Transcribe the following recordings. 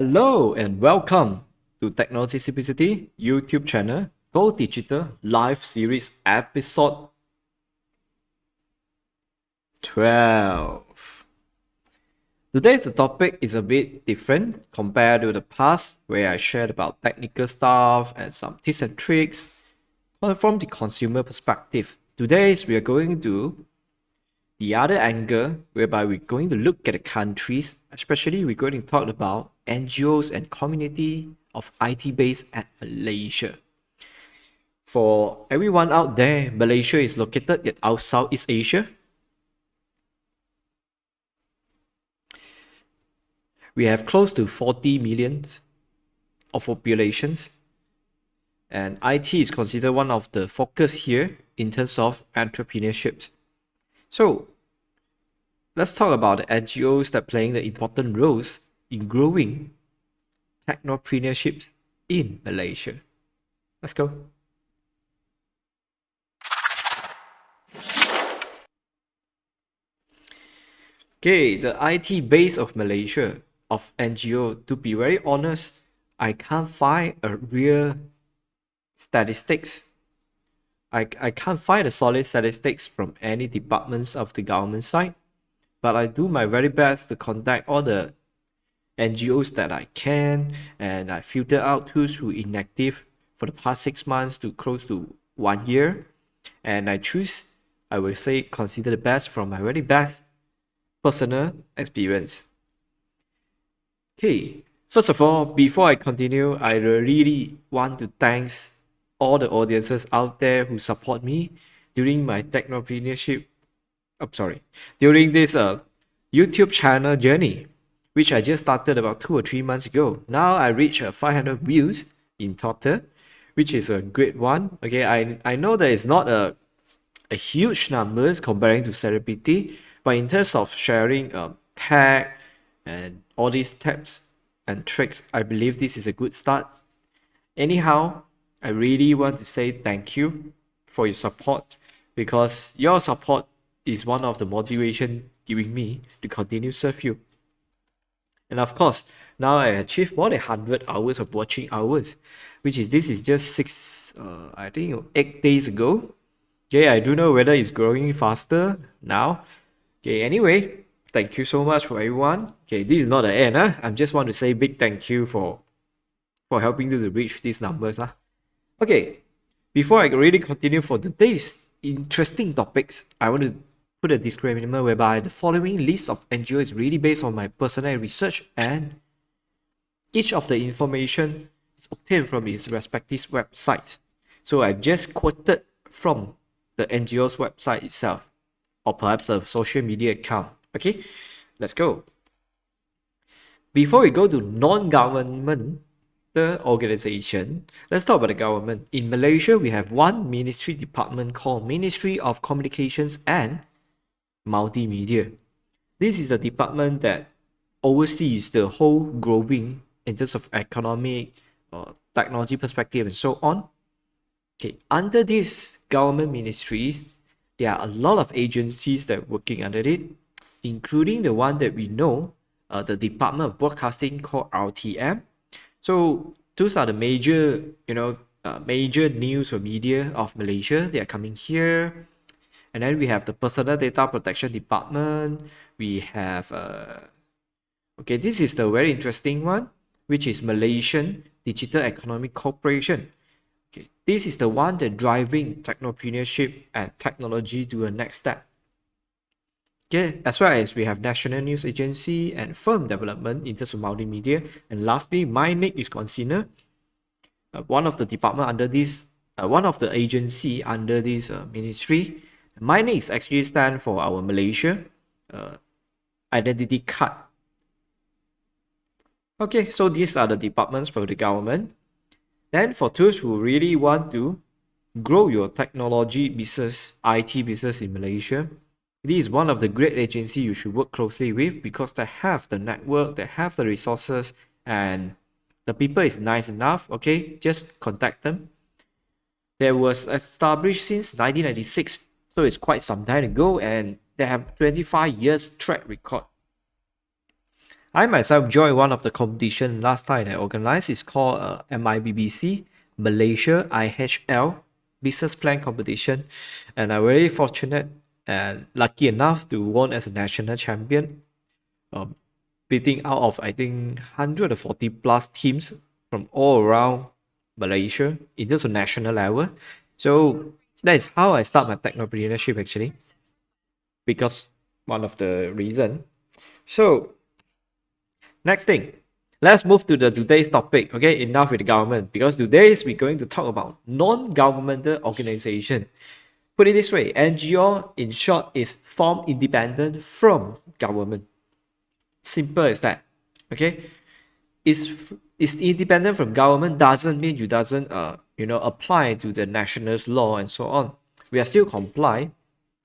Hello and welcome to Technology Simplicity YouTube channel Go Digital Live Series episode 12. Today's topic is a bit different compared to the past where I shared about technical stuff and some tips and tricks. But from the consumer perspective, today we are going to the other angle whereby we're going to look at the countries, especially we're going to talk about NGOs and community of IT based at Malaysia. For everyone out there, Malaysia is located in our Southeast Asia. We have close to 40 million of populations, and IT is considered one of the focus here in terms of entrepreneurship. So let's talk about the NGOs that playing the important roles in growing technopreneurship in Malaysia. Let's go. Okay, the IT base of Malaysia of NGO, to be very honest, I can't find a real statistics. I can't find a solid statistics from any departments of the government side, but I do my very best to contact all the NGOs that I can, and I filter out those who inactive for the past 6 months to close to 1 year, and I choose, I will say, consider the best from my very best personal experience. Okay, first of all, before I continue, I really want to thank all the audiences out there who support me during my technopreneurship. During this YouTube channel journey, which I just started about 2 or 3 months ago. Now I reach 500 views in total, which is a great one. Okay, I know that it's not a huge numbers comparing to celebrity, but in terms of sharing tag and all these tips and tricks, I believe this is a good start. Anyhow, I really want to say thank you for your support, because your support is one of the motivation giving me to continue serve you. And of course, now I achieved more than 100 hours of watching hours, which is this is just 8 days ago. Okay, I do know whether it's growing faster now. Okay, anyway, thank you so much for everyone. Okay, this is not the end. I just want to say big thank you for helping you to reach these numbers. Okay, before I really continue for today's interesting topics, I want to put a disclaimer whereby the following list of NGO is really based on my personal research, and each of the information is obtained from its respective website. So I've just quoted from the NGO's website itself, or perhaps a social media account. Okay, let's go. Before we go to non-government organization, let's talk about the government. In Malaysia, we have one ministry department called Ministry of Communications and Multimedia. This is a department that oversees the whole growing in terms of economic, technology perspective, and so on. Okay, under these government ministries, there are a lot of agencies that are working under it, including the one that we know, the Department of Broadcasting called RTM. So those are the major, major news or media of Malaysia. They are coming here. And then we have the Personal Data Protection Department. We have, okay, this is the very interesting one, which is Malaysian Digital Economic Corporation. Okay, this is the one that driving technopreneurship and technology to a next step. Okay, as well as we have National News Agency and Firm Development in terms of multimedia. And lastly, MyNIC is considered one of the department under this, one of the agency under this ministry. MyNIC is actually stand for our Malaysia identity card. Okay, so these are the departments for the government. Then for those who really want to grow your technology business, IT business in Malaysia, this is one of the great agencies you should work closely with, because they have the network, they have the resources, and the people is nice enough. Okay, just contact them. They was established since 1996, so it's quite some time ago, and they have 25 years track record. I myself joined one of the competition last time I organized. It's called MIBBC, Malaysia IHL Business Plan Competition. And I'm very fortunate and lucky enough to won as a national champion, um, beating out of I think 140 plus teams from all around Malaysia in terms of national level. So that is how I start my technopreneurship actually, because one of the reason. So next thing, let's move to the today's topic. Okay, enough with the government, because today we're going to talk about non-governmental organization. Put it this way, NGO in short is formed independent from government. Simple as that. Okay, is independent from government doesn't mean you doesn't apply to the national law and so on. We are still comply.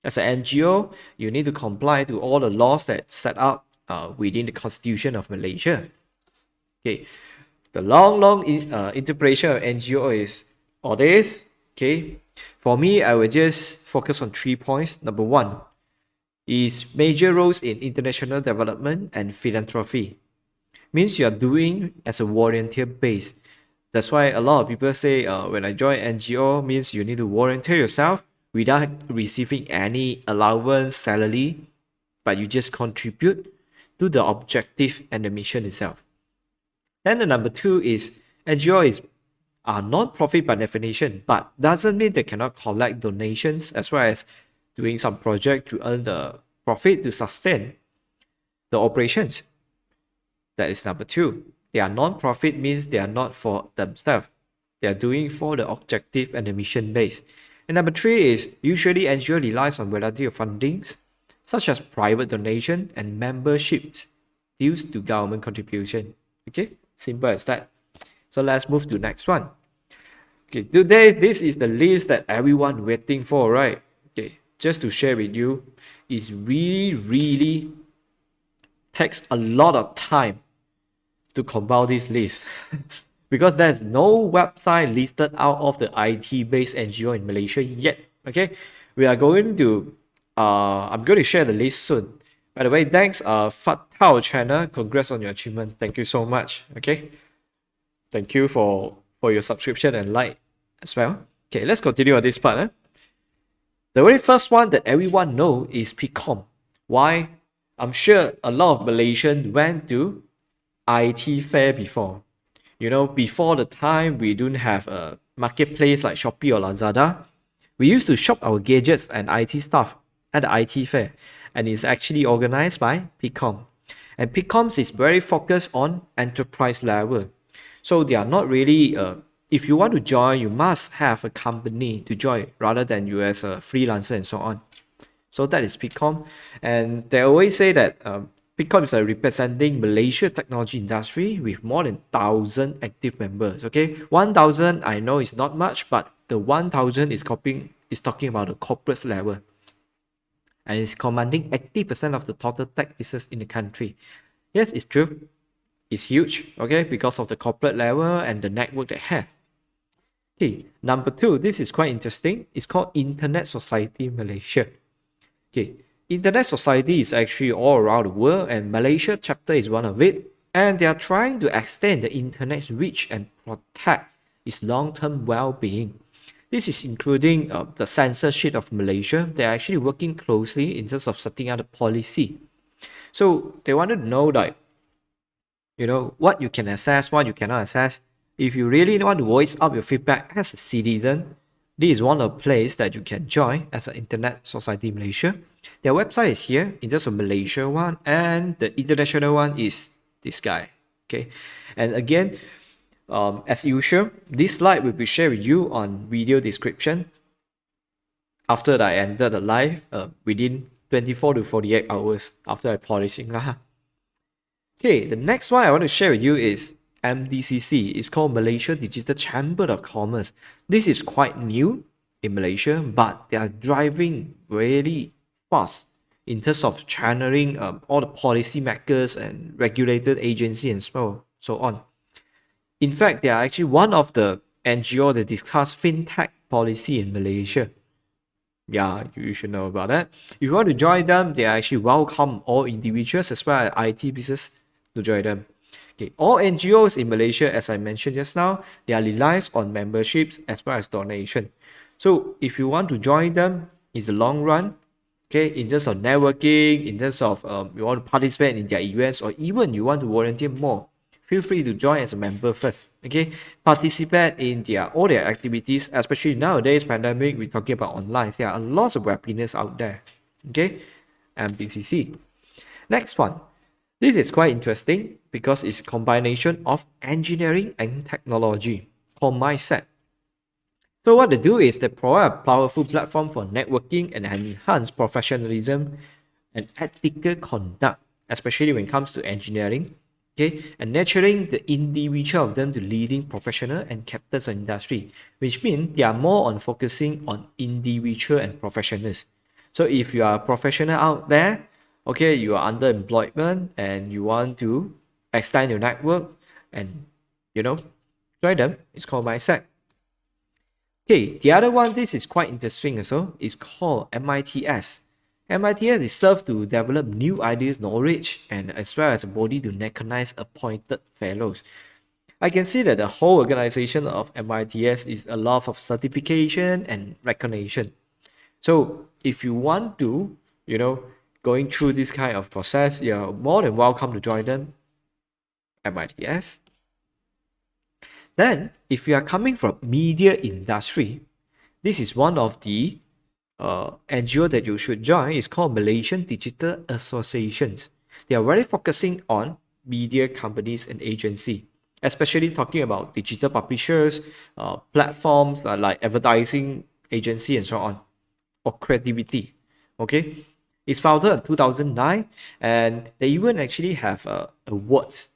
As an NGO, you need to comply to all the laws that set up within the Constitution of Malaysia. Okay, the long interpretation of NGO is all this. Okay, for me, I will just focus on 3 points. Number one is major roles in international development and philanthropy. Means you are doing as a volunteer base. That's why a lot of people say when I join NGO means you need to volunteer yourself without receiving any allowance, salary, but you just contribute to the objective and the mission itself. Then the number two is NGO is non-profit by definition, but doesn't mean they cannot collect donations as well as doing some project to earn the profit to sustain the operations. That is number two. They are non-profit means they are not for themselves. They are doing for the objective and the mission base. And number three is usually NGO relies on variety of fundings, such as private donation and memberships due to government contribution. Okay, simple as that. So let's move to next one. Okay, today this is the list that everyone waiting for, right? Okay, just to share with you, it's really takes a lot of time to compile this list because there's no website listed out of the IT-based NGO in Malaysia yet. Okay, we are going to I'm going to share the list soon. By the way, thanks Fat Tao channel, congrats on your achievement. Thank you so much. Okay, thank you for your subscription and like as well. Okay, let's continue on this part. The very first one that everyone know is PCOM. Why? I'm sure a lot of Malaysians went to IT fair before. You know, before the time we don't have a marketplace like Shopee or Lazada, we used to shop our gadgets and IT stuff at the IT fair, and it's actually organized by PCOM. And PCOM is very focused on enterprise level. So they are not really, if you want to join, you must have a company to join rather than you as a freelancer and so on. So that is PCOM. And they always say that PCOM is representing Malaysia technology industry with more than 1,000 active members. Okay, 1,000 I know is not much, but the 1,000 is talking about the corporate level, and it's commanding 80% of the total tech business in the country. Yes, it's true. It's huge. Okay, because of the corporate level and the network they have. Okay, number two, this is quite interesting. It's called Internet Society Malaysia. Okay. Internet Society is actually all around the world, and Malaysia chapter is one of it, and they are trying to extend the internet's reach and protect its long-term well-being. This is including the censorship of Malaysia. They are actually working closely in terms of setting out a policy. So they wanted to know, like, you know, what you can access, what you cannot access. If you really want to voice up your feedback as a citizen, this is one of the places that you can join as an Internet Society Malaysia. Their website is here in terms of Malaysia one, and the international one is this guy. Okay, and again, as usual, this slide will be shared with you on video description after I ended the live within 24 to 48 hours after I polishing lah. Okay, the next one I want to share with you is MDCC. It's called Malaysia Digital Chamber of Commerce. This is quite new in Malaysia, but they are driving really fast in terms of channeling all the policy makers and regulated agency and so on. In fact, they are actually one of the NGO that discuss fintech policy in Malaysia. Yeah, you should know about that. If you want to join them, they actually welcome all individuals as well as IT business to join them. Okay, all NGOs in Malaysia, as I mentioned just now, they are relies on memberships as well as donation. So if you want to join them in the long run, okay, in terms of networking, in terms of you want to participate in their events, or even you want to volunteer more, feel free to join as a member first. Okay, participate in all their activities, especially nowadays pandemic. We're talking about online. There are lots of webinars out there. Okay, MBCC. Next one. This is quite interesting because it's combination of engineering and technology called mindset. So what they do is they provide a powerful platform for networking and enhance professionalism and ethical conduct, especially when it comes to engineering, okay, and nurturing the individual of them to leading professional and captains of industry, which means they are more on focusing on individual and professionals. So if you are a professional out there, okay, you are under employment and you want to extend your network and join them, it's called mindset. Okay, the other one, this is quite interesting also, it's called MITS. MITS is served to develop new ideas, knowledge, and as well as a body to recognize appointed fellows. I can see that the whole organization of MITS is a lot of certification and recognition. So if you want to, going through this kind of process, you're more than welcome to join them, MITS. Then, if you are coming from media industry, this is one of the NGO that you should join. It's called Malaysian Digital Associations. They are very focusing on media companies and agency, especially talking about digital publishers, platforms like advertising agency and so on, or creativity. Okay, it's founded in 2009, and they even actually have awards.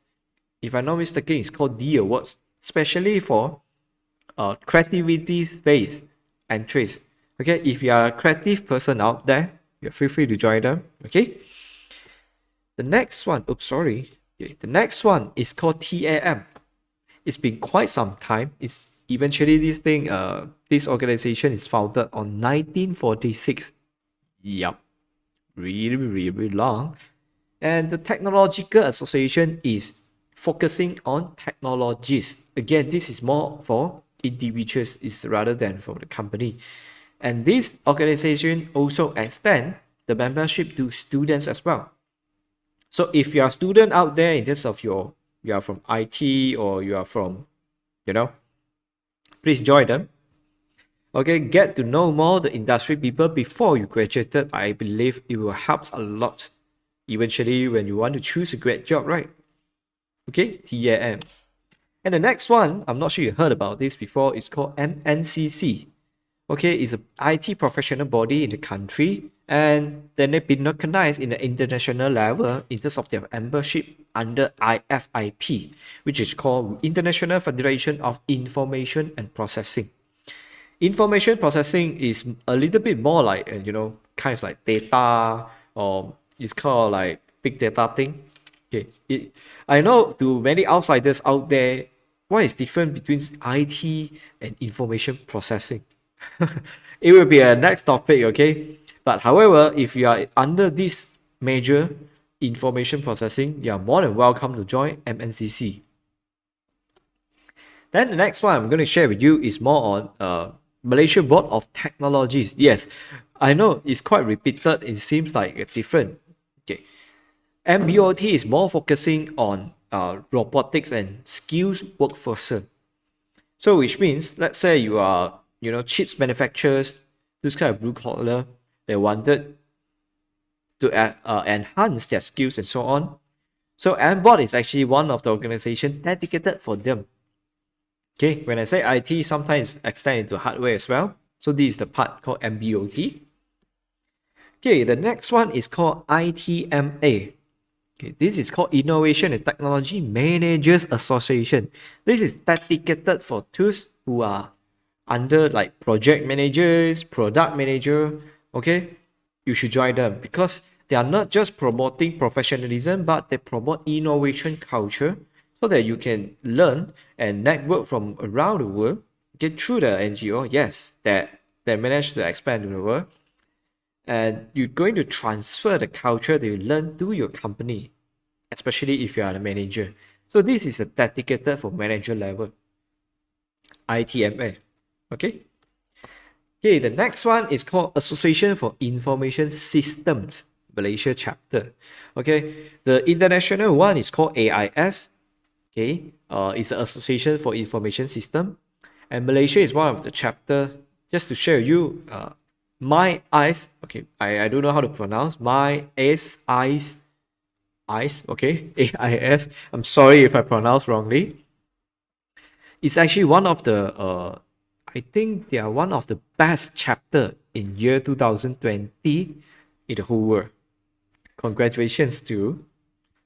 If I'm not mistaken, it's called the awards, especially for creativity based entries. Okay, if you are a creative person out there, you feel free to join them. Okay, the next one, the next one is called TAM. It's been quite some time. It's eventually this organization is founded on 1946. Yup, really long. And the Technological Association is focusing on technologies. Again, this is more for individuals is rather than for the company. And this organization also extend the membership to students as well. So if you are a student out there in terms of you are from IT or you are from, please join them. Okay, get to know more the industry people before you graduated. I believe it will help a lot eventually when you want to choose a great job, right? Okay, TAM. And the next one, I'm not sure you heard about this before, it's called MNCC. Okay, it's an IT professional body in the country, and then they've been recognized in the international level in terms of their membership under IFIP, which is called International Federation of Information and Processing. Information processing is a little bit more like, kind of like data, or it's called like big data thing. Okay, I know to many outsiders out there, what is different between IT and information processing? It will be a next topic, okay? But however, if you are under this major information processing, you are more than welcome to join MNCC. Then the next one I'm going to share with you is more on Malaysia Board of Technologies. Yes, I know it's quite repeated. It seems like it's different. Okay, MBOT is more focusing on robotics and skills workforce. So which means, let's say you are, chips manufacturers, this kind of blue collar, they wanted to enhance their skills and so on. So MBOT is actually one of the organizations dedicated for them. Okay, when I say IT, sometimes extend into hardware as well. So this is the part called MBOT. Okay, the next one is called ITMA. Okay, this is called Innovation and Technology Managers Association. This is dedicated for those who are under like project managers, product manager. Okay, you should join them because they are not just promoting professionalism, but they promote innovation culture so that you can learn and network from around the world. Get through the NGO, yes, that they manage to expand to the world. And you're going to transfer the culture that you learn to your company. especially if you are a manager. So this is a dedicated for manager level, ITMA. Okay. Okay, the next one is called Association for Information Systems, Malaysia chapter. Okay, the international one is called AIS. Okay, it's the Association for Information System, and Malaysia is one of the chapter. Just to share with you, my eyes. Okay, I don't know how to pronounce my S eyes eyes. Okay, AIS. I'm sorry if I pronounce wrongly. It's actually one of the I think they are one of the best chapter in year 2020 in the whole world. Congratulations to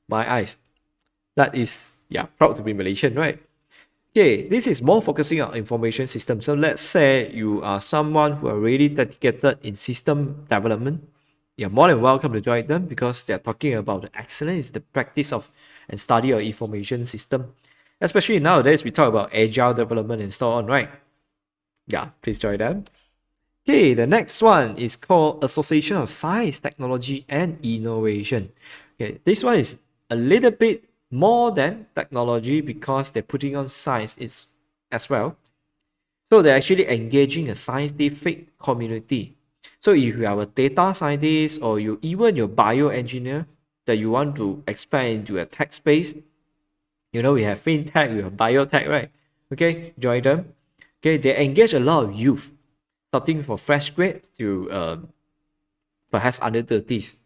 my eyes. That is, yeah, proud to be Malaysian, right? Okay, this is more focusing on information system. So let's say you are someone who are really dedicated in system development. You're more than welcome to join them because they're talking about the excellence, the practice of and study of information system. Especially nowadays, we talk about agile development and so on, right? Yeah, please join them. Okay, the next one is called Association of Science, Technology and Innovation. Okay, this one is a little bit more than technology because they're putting on science is as well. So they're actually engaging a scientific community. So if you are a data scientist or you even your bioengineer that you want to expand into a tech space, you know, we have fintech, we have biotech, right? Okay, join them. Okay, they engage a lot of youth, starting from fresh grade to perhaps under 30s.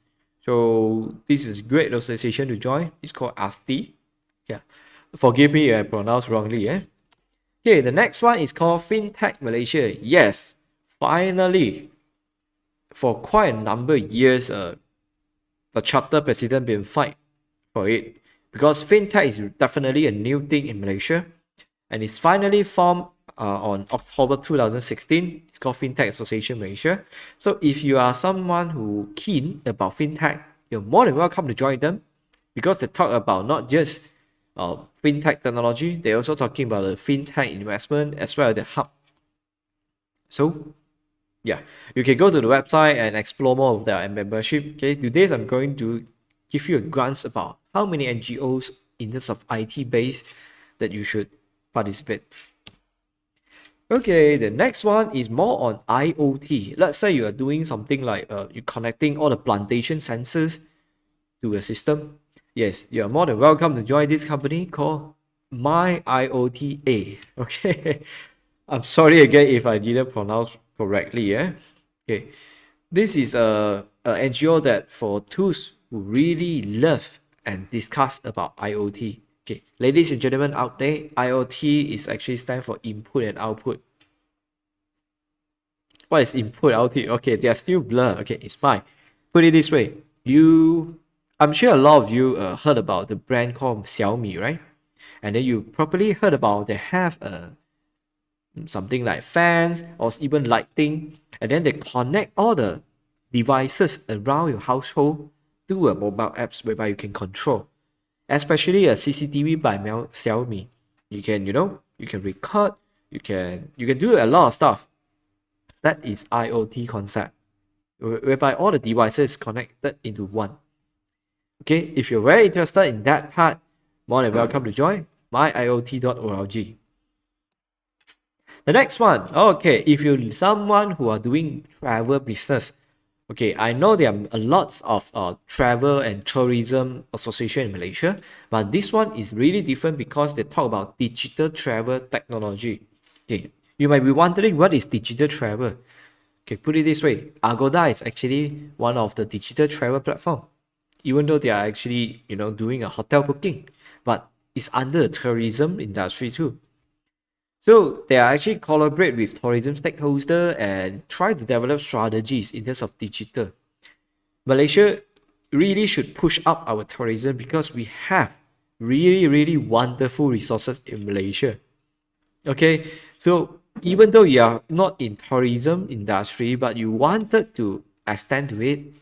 So this is great association to join. It's called ASTI. Yeah, forgive me if I pronounce wrongly. Okay, the next one is called FinTech Malaysia. Yes, finally, for quite a number of years, the charter president been fight for it because fintech is definitely a new thing in Malaysia, and it's finally formed on October 2016. It's called FinTech Association Malaysia. So if you are someone who keen about fintech, you're more than welcome to join them because they talk about not just fintech technology, they're also talking about the fintech investment as well as the hub. So yeah, you can go to the website and explore more of their membership. Okay, today I'm going to give you a glance about how many NGOs in terms of IT base that you should participate. Okay, the next one is more on IoT. Let's say you are doing something like you're connecting all the plantation sensors to a system. Yes, you are more than welcome to join this company called My IoTA. Okay, I'm sorry again if I didn't pronounce correctly. Yeah. Okay, this is a NGO that for those who really love and discuss about IoT. Okay, ladies and gentlemen out there, IoT is actually stand for input and output. What is input output? Okay, they are still blur. Okay, it's fine. Put it this way, I'm sure a lot of you heard about the brand called Xiaomi, right? And then you probably heard about they have something like fans or even lighting, and then they connect all the devices around your household to a mobile apps whereby you can control, especially a CCTV by Xiaomi. You can, you can record, you can do a lot of stuff. That is IoT concept, whereby all the devices connected into one. Okay, if you're very interested in that part, more than welcome to join myiot.org. The next one, okay, if you're someone who are doing travel business, okay, I know there are a lot of travel and tourism association in Malaysia, but this one is really different because they talk about digital travel technology. Okay, you might be wondering what is digital travel. Okay, put it this way, Agoda is actually one of the digital travel platform, even though they are actually, doing a hotel booking, but it's under the tourism industry too. So they are actually collaborate with tourism stakeholder and try to develop strategies in terms of digital. Malaysia really should push up our tourism because we have really, really wonderful resources in Malaysia. Okay, so even though you are not in tourism industry, but you wanted to extend to it,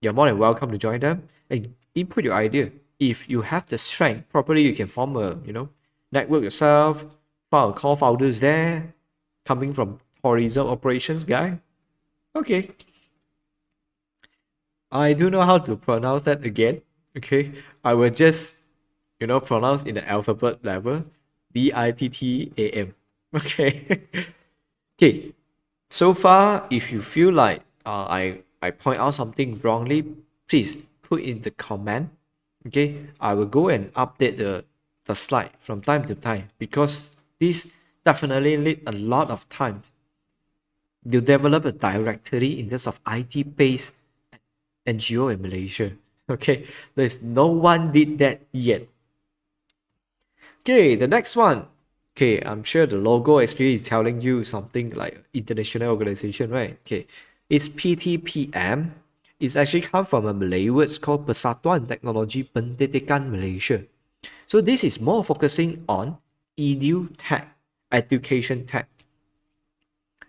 you're more than welcome to join them and input your idea. If you have the strength, properly you can form a, network yourself, file co-founders there, coming from tourism operations guy. Okay. I do know how to pronounce that again. Okay, I will just pronounce in the alphabet level, BITTAM. Okay. Okay. So far, if you feel like I point out something wrongly, please put in the comment. Okay, I will go and update the slide from time to time, because this definitely need a lot of time. You develop a directory in terms of IT-based NGO in Malaysia. Okay, there's no one did that yet. Okay, the next one. Okay, I'm sure the logo actually is telling you something like international organization, right? Okay, it's PTPM. It's actually come from a Malay word called Persatuan Teknologi Pendidikan Malaysia. So this is more focusing on edu tech, education tech.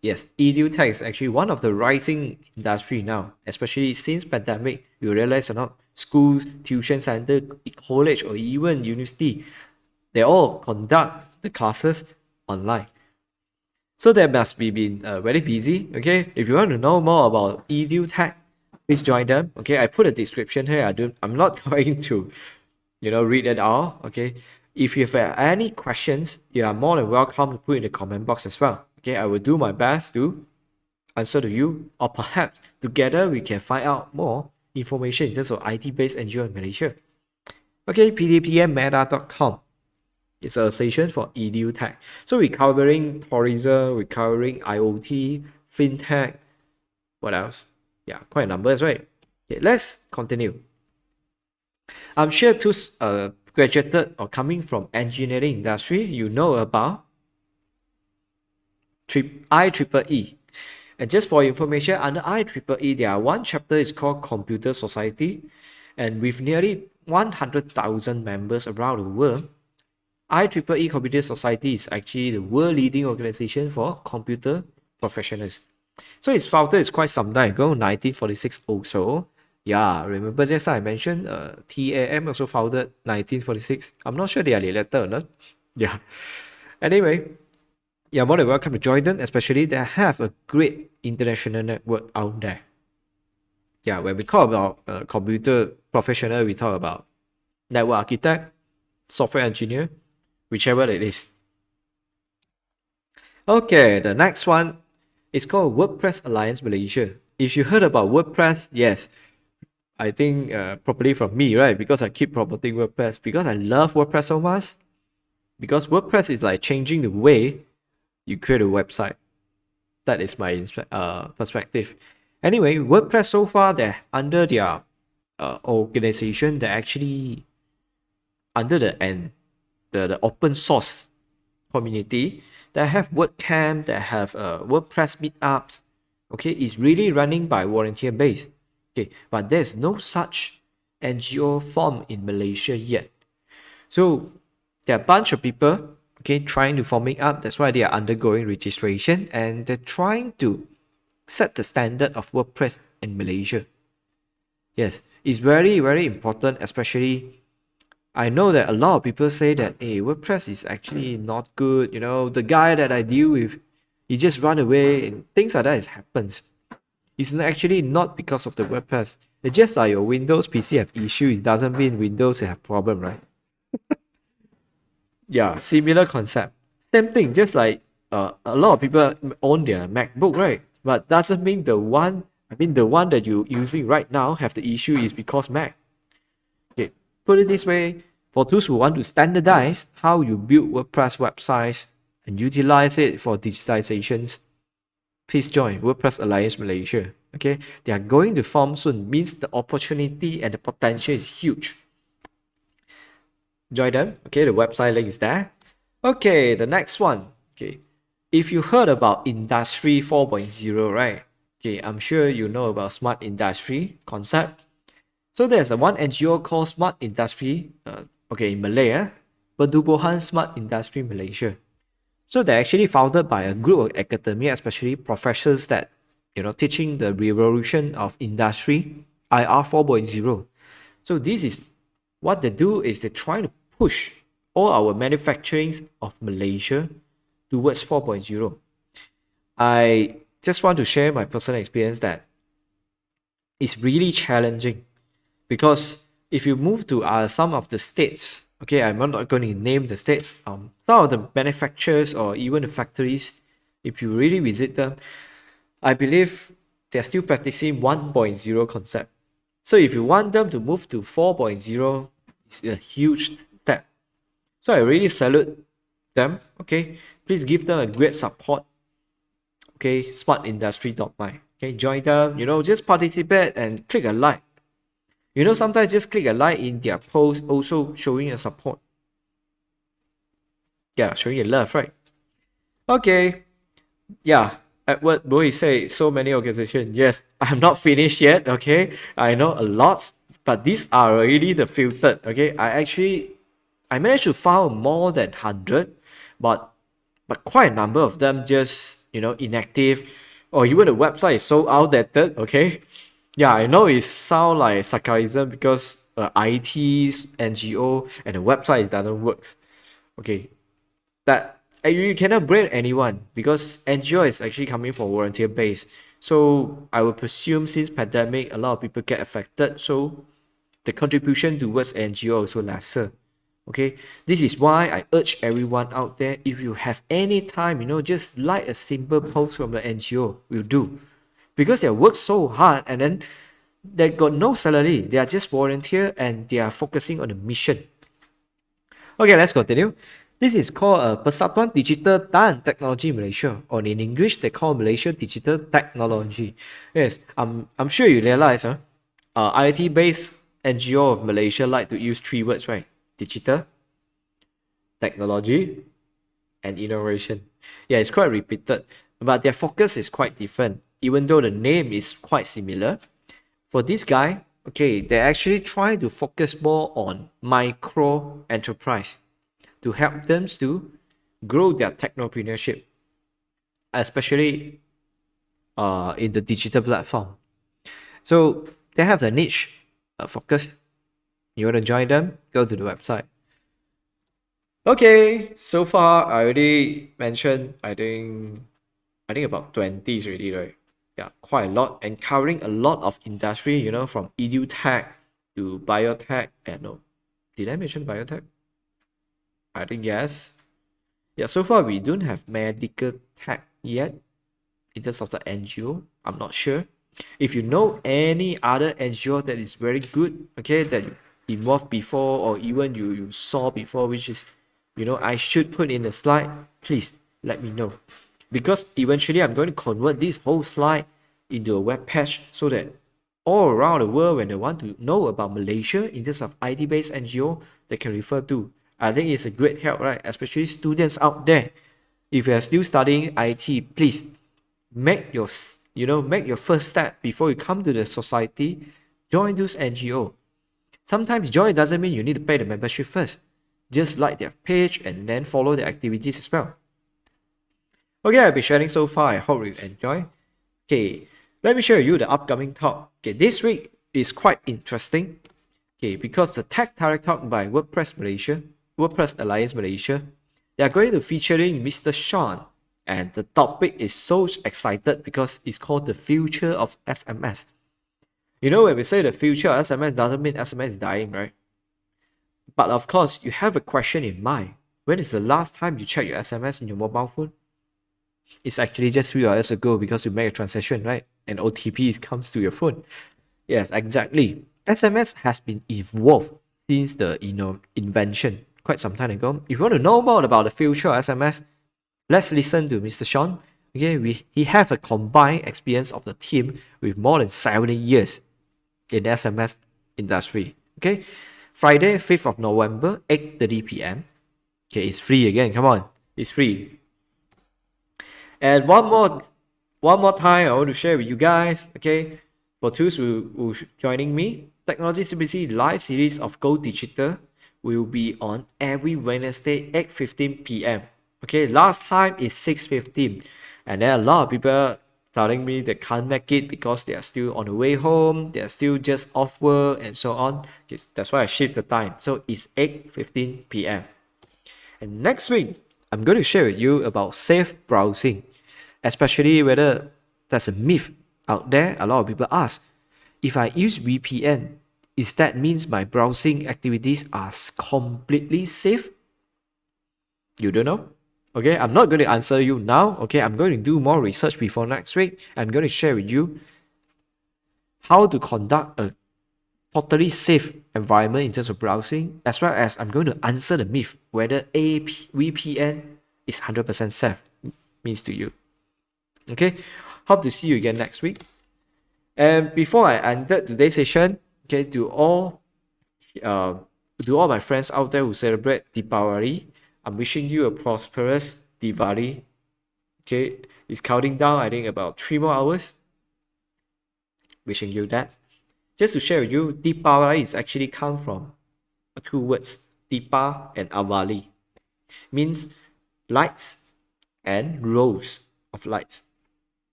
Yes, edu tech is actually one of the rising industry now, especially since pandemic. You realize or not, schools, tuition center, college, or even university, they all conduct the classes online. So they must be been very busy. Okay, if you want to know more about edu tech, please join them. Okay, I put a description here. I'm not going to read it all. Okay, if you have any questions, you are more than welcome to put in the comment box as well. Okay, I will do my best to answer to you, or perhaps together we can find out more information in terms of IT-based NGO in Malaysia. Okay, pdpmmeta.com. It's a station for edu tech. So we're covering tourism, we're covering IoT, fintech. What else? Yeah, quite a number, right? Okay, let's continue. I'm sure those graduated or coming from engineering industry, you know about IEEE. And just for information, under IEEE, there are one chapter is called Computer Society, and with nearly 100,000 members around the world, IEEE Computer Society is actually the world leading organization for computer professionals. So its founder is quite some time ago, 1946 also. Yeah, remember just I mentioned TAM also founded 1946. I'm not sure they are related or not. Yeah. Anyway, you're more than welcome to join them, especially they have a great international network out there. Yeah, when we talk about computer professional, we talk about network architect, software engineer, whichever it is. Okay, the next one is called WordPress Alliance Malaysia. If you heard about WordPress, yes, I think probably from me, right? Because I keep promoting WordPress, because I love WordPress so much. Because WordPress is like changing the way you create a website. That is my perspective. Anyway, WordPress so far, they're under their organization, they're actually under the open source community. They have WordCamp, they have WordPress meetups. Okay, it's really running by volunteer base. Okay, but there's no such NGO form in Malaysia yet. So there are a bunch of people, okay, trying to forming up. That's why they are undergoing registration, and they're trying to set the standard of WordPress in Malaysia. Yes, it's very, very important, especially I know that a lot of people say that, hey, WordPress is actually not good. The guy that I deal with, he just run away, and things like that happens. It's actually not because of the WordPress. It's just like your Windows PC have issues. It doesn't mean Windows have problem, right? Yeah, similar concept. Same thing, just like a lot of people own their MacBook, right? But doesn't mean the one that you're using right now have the issue is because Mac. Okay, put it this way, for those who want to standardize how you build WordPress websites and utilize it for digitizations, please join WordPress Alliance Malaysia. Okay, they are going to form soon, means the opportunity and the potential is huge. Join them. Okay, the website link is there. Okay, the next one. Okay, if you heard about Industry 4.0, right? Okay, I'm sure you know about smart industry concept. So there's a one NGO called Smart Industry, in Malay, Pertubuhan Smart Industry Malaysia. So they're actually founded by a group of academia, especially professors that, teaching the revolution of industry, IR 4.0. So this is what they do is they try to push all our manufacturing of Malaysia towards 4.0. I just want to share my personal experience that it's really challenging because if you move to some of the states, okay, I'm not going to name the states, some of the manufacturers or even the factories, if you really visit them, I believe they're still practicing 1.0 concept. So if you want them to move to 4.0, it's a huge step. So I really salute them. Okay, please give them a great support. Okay, smartindustry.my. Okay, join them. Just participate and click a like. Sometimes just click a like in their post, also showing your support. Yeah, showing your love, right? Okay. Yeah, Edward Boy say so many organizations. Yes, I'm not finished yet. Okay, I know a lot, but these are already the filtered. Okay, I managed to find more than 100, but quite a number of them just inactive, or even the website is so outdated. Okay, yeah, I know it sound like sarcasm because IT's NGO and the website doesn't work. Okay, that you cannot blame anyone because NGO is actually coming from volunteer base. So I would presume since pandemic, a lot of people get affected. So the contribution towards NGO also lesser. Okay, this is why I urge everyone out there, if you have any time, just like a simple post from the NGO will do, because they work so hard and then they got no salary. They are just volunteer and they are focusing on the mission. Okay, let's continue. This is called Persatuan Digital dan Teknologi Malaysia, or in English they call Malaysia Digital Technology. Yes, I'm sure you realize, IT-based NGO of Malaysia like to use three words, right? Digital, technology, and innovation. Yeah, it's quite repeated, but their focus is quite different, even though the name is quite similar. For this guy, okay, they're actually trying to focus more on micro enterprise to help them to grow their technopreneurship, especially in the digital platform. So they have the niche focus. You want to join them? Go to the website. Okay, so far I already mentioned, I think about 20s already, right? Yeah, quite a lot, and covering a lot of industry, from edutech to biotech. And no, did I mention biotech? I think yes. Yeah, so far we don't have medical tech yet in terms of the NGO. I'm not sure. If you know any other NGO that is very good, okay, that you involved before, or even you saw before, which is, I should put in the slide, please let me know. Because eventually I'm going to convert this whole slide into a web page so that all around the world, when they want to know about Malaysia in terms of IT-based NGO, they can refer to. I think it's a great help, right? Especially students out there. If you are still studying IT, please make your first step before you come to the society. Join those NGO. Sometimes join doesn't mean you need to pay the membership first. Just like their page and then follow their activities as well. Okay, I've been sharing so far. I hope you enjoy. Okay, let me show you the upcoming talk. Okay, this week is quite interesting. Okay, because the Tech Direct Talk by WordPress Alliance Malaysia, they are going to featuring Mr. Sean, and the topic is so excited because it's called the future of SMS. When we say the future of SMS, doesn't mean SMS is dying, right? But of course, you have a question in mind. When is the last time you checked your SMS in your mobile phone? It's actually just 3 hours ago because you make a transaction, right? And OTP comes to your phone. Yes, exactly. SMS has been evolved since the invention quite some time ago. If you want to know more about the future of SMS, let's listen to Mr. Sean. Okay, he have a combined experience of the team with more than 70 years in the SMS industry. Okay, Friday, 5th of November, 8:30 p.m. Okay, it's free again. Come on, it's free. And one more time, I want to share with you guys. Okay, for those who joining me, Technology CBC live series of GoDigital will be on every Wednesday, 8:15 p.m. Okay, last time is 6:15, and then a lot of people telling me they can't make it because they are still on the way home, they are still just off work and so on. Okay, that's why I shift the time. So it's 8:15 p.m. And next week, I'm going to share with you about safe browsing, especially whether there's a myth out there. A lot of people ask, if I use VPN, Is that means my browsing activities are completely safe? You don't know? Okay, I'm not going to answer you now. Okay, I'm going to do more research before next week. I'm going to share with you how to conduct a totally safe environment in terms of browsing, as well as I'm going to answer the myth whether VPN is 100% safe means to you. Okay, hope to see you again next week. And before I ended today's session, okay, uh, to all my friends out there who celebrate Deepavali, I'm wishing you a prosperous Diwali. Okay, it's counting down, I think about 3 more hours. Wishing you that. Just to share with you, Deepavali is actually come from two words, Deepa and Avali. Means lights and rows of lights.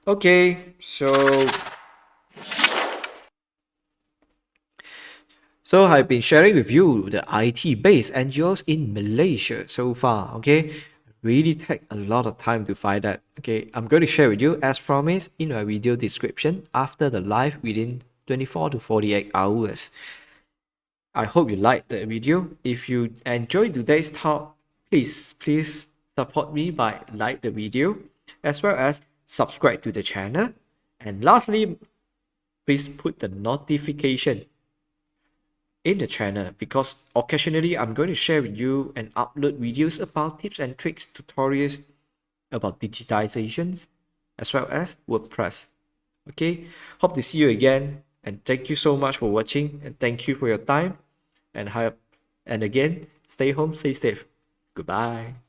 Okay, so I've been sharing with you the IT-based NGOs in Malaysia so far, okay? Really take a lot of time to find that, okay? I'm going to share with you as promised in my video description after the live within 24 to 48 hours. I hope you liked the video. If you enjoyed today's talk, please support me by like the video as well as subscribe to the channel. And lastly, please put the notification in the channel because occasionally I'm going to share with you and upload videos about tips and tricks, tutorials about digitizations as well as WordPress. Okay, hope to see you again and thank you so much for watching and thank you for your time and again, stay home, stay safe. Goodbye.